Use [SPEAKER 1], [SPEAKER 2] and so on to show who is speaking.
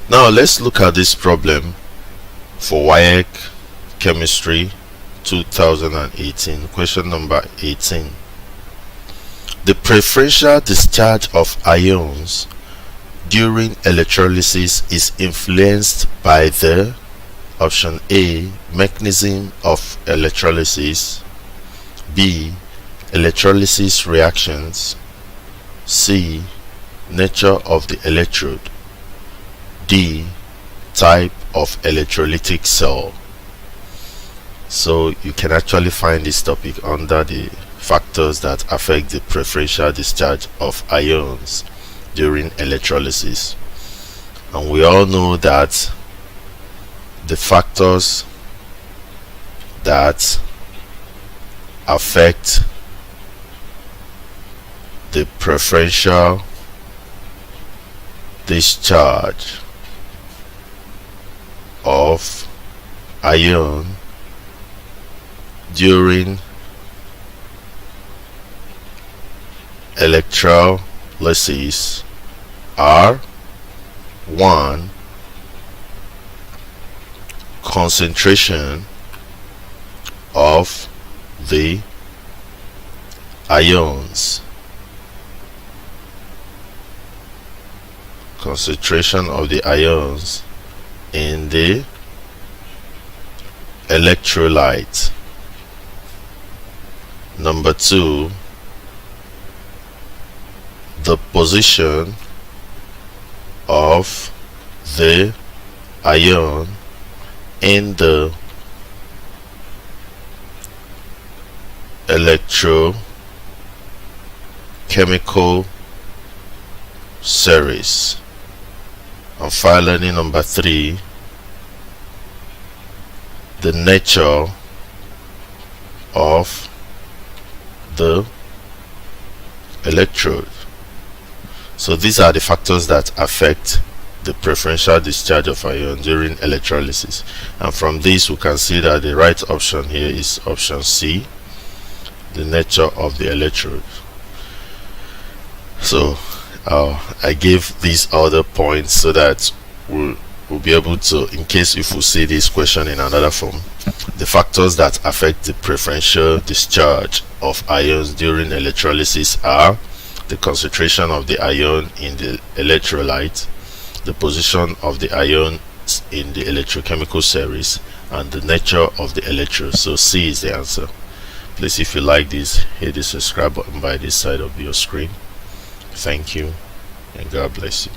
[SPEAKER 1] Now let's look at this problem for WAEC Chemistry 2018. Question number 18. The preferential discharge of ions during electrolysis is influenced by the option A, mechanism of electrolysis, B, electrolysis reactions, C, nature of the electrode, D, type of electrolytic cell. So you can actually find this topic under the factors that affect the preferential discharge of ions during electrolysis. And we all know that the factors that affect the preferential discharge of ion during electrolysis are: 1. Concentration of the ions. Concentration of the ions in the electrolyte. Number 2, the position of the ion in the electrochemical series. And finally, number 3, the nature of the electrode. So these are the factors that affect the preferential discharge of ion during electrolysis, and from this we can see that the right option here is option C, the nature of the electrode. So I gave these other points so that we'll be able to, in case if we see this question in another form, the factors that affect the preferential discharge of ions during electrolysis are: the concentration of the ion in the electrolyte, the position of the ions in the electrochemical series, and the nature of the electrode. So C is the answer. Please, if you like this, hit the subscribe button by this side of your screen. Thank you, and God bless you.